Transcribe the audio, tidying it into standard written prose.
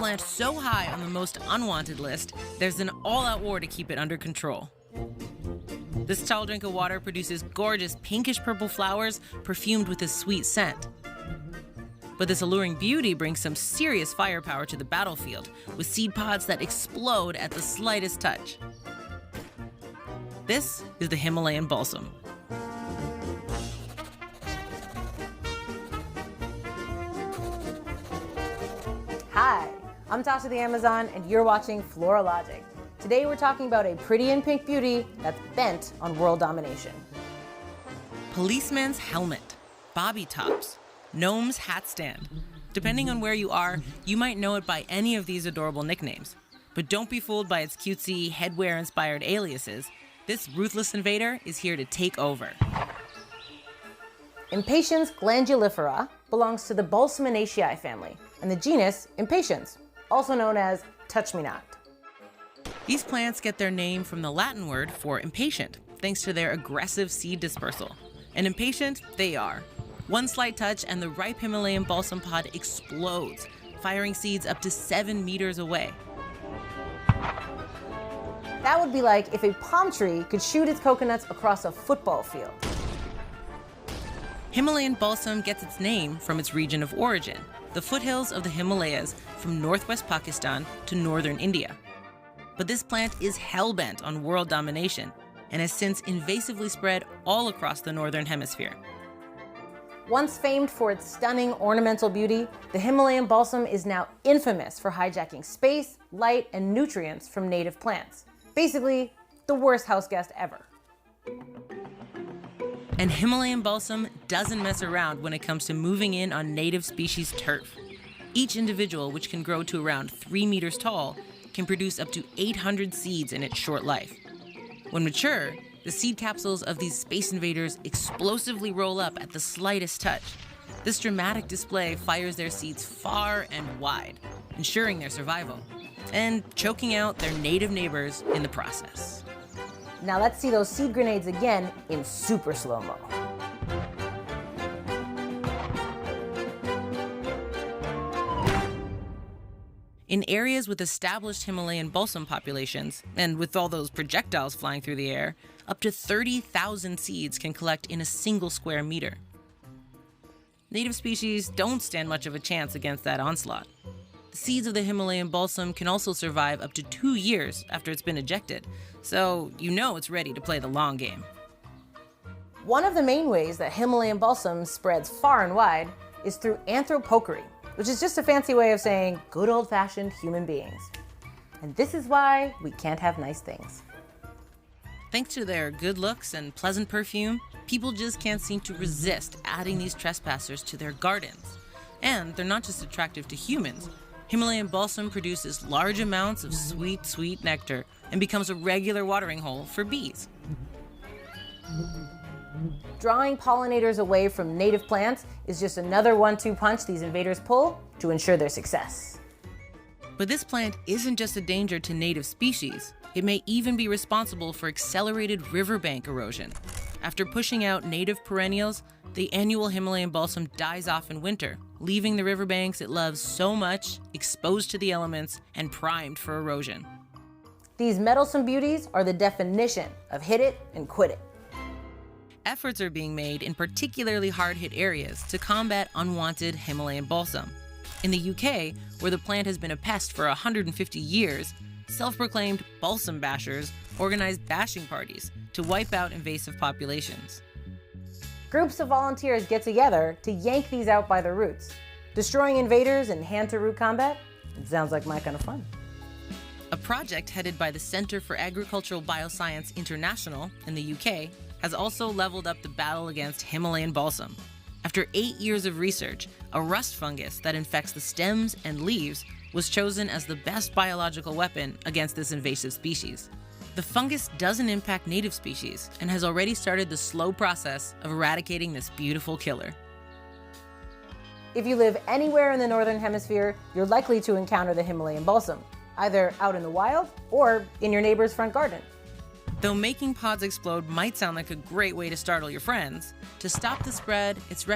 plant so high on the most unwanted list, there's an all-out war to keep it under control. This tall drink of water produces gorgeous pinkish-purple flowers perfumed with a sweet scent. But this alluring beauty brings some serious firepower to the battlefield, with seed pods that explode at the slightest touch. This is the Himalayan balsam. Hi, I'm Tasha the Amazon, and you're watching Floralogic. Today we're talking about a pretty and pink beauty that's bent on world domination. Policeman's helmet, bobby tops, gnome's hat stand. Depending on where you are, you might know it by any of these adorable nicknames. But don't be fooled by its cutesy, headwear-inspired aliases. This ruthless invader is here to take over. Impatiens glandulifera belongs to the Balsaminaceae family and the genus Impatiens, also known as touch-me-not. These plants get their name from the Latin word for impatient, thanks to their aggressive seed dispersal. And impatient they are. One slight touch and the ripe Himalayan balsam pod explodes, firing seeds up to 7 meters away. That would be like if a palm tree could shoot its coconuts across a football field. Himalayan balsam gets its name from its region of origin, the foothills of the Himalayas from northwest Pakistan to northern India. But this plant is hell-bent on world domination and has since invasively spread all across the northern hemisphere. Once famed for its stunning ornamental beauty, the Himalayan balsam is now infamous for hijacking space, light, and nutrients from native plants. Basically, the worst house guest ever. And Himalayan balsam doesn't mess around when it comes to moving in on native species turf. Each individual, which can grow to around 3 meters tall, can produce up to 800 seeds in its short life. When mature, the seed capsules of these space invaders explosively roll up at the slightest touch. This dramatic display fires their seeds far and wide, ensuring their survival, and choking out their native neighbors in the process. Now let's see those seed grenades again in super slow-mo. In areas with established Himalayan balsam populations, and with all those projectiles flying through the air, up to 30,000 seeds can collect in a single square meter. Native species don't stand much of a chance against that onslaught. The seeds of the Himalayan balsam can also survive up to 2 years after it's been ejected, so you know it's ready to play the long game. One of the main ways that Himalayan balsam spreads far and wide is through anthropochory, which is just a fancy way of saying good old-fashioned human beings. And this is why we can't have nice things. Thanks to their good looks and pleasant perfume, people just can't seem to resist adding these trespassers to their gardens. And they're not just attractive to humans. Himalayan balsam produces large amounts of sweet, sweet nectar and becomes a regular watering hole for bees. Drawing pollinators away from native plants is just another 1-2 punch these invaders pull to ensure their success. But this plant isn't just a danger to native species. It may even be responsible for accelerated riverbank erosion. After pushing out native perennials, the annual Himalayan balsam dies off in winter, leaving the riverbanks it loves so much exposed to the elements and primed for erosion. These meddlesome beauties are the definition of hit it and quit it. Efforts are being made in particularly hard-hit areas to combat unwanted Himalayan balsam. In the UK, where the plant has been a pest for 150 years, self-proclaimed balsam bashers organize bashing parties to wipe out invasive populations. Groups of volunteers get together to yank these out by the roots. Destroying invaders in hand-to-root combat? It sounds like my kind of fun. A project headed by the Centre for Agricultural Bioscience International in the UK has also leveled up the battle against Himalayan balsam. After 8 years of research, a rust fungus that infects the stems and leaves was chosen as the best biological weapon against this invasive species. The fungus doesn't impact native species and has already started the slow process of eradicating this beautiful killer. If you live anywhere in the Northern Hemisphere, you're likely to encounter the Himalayan balsam, either out in the wild or in your neighbor's front garden. Though making pods explode might sound like a great way to startle your friends, to stop the spread, it's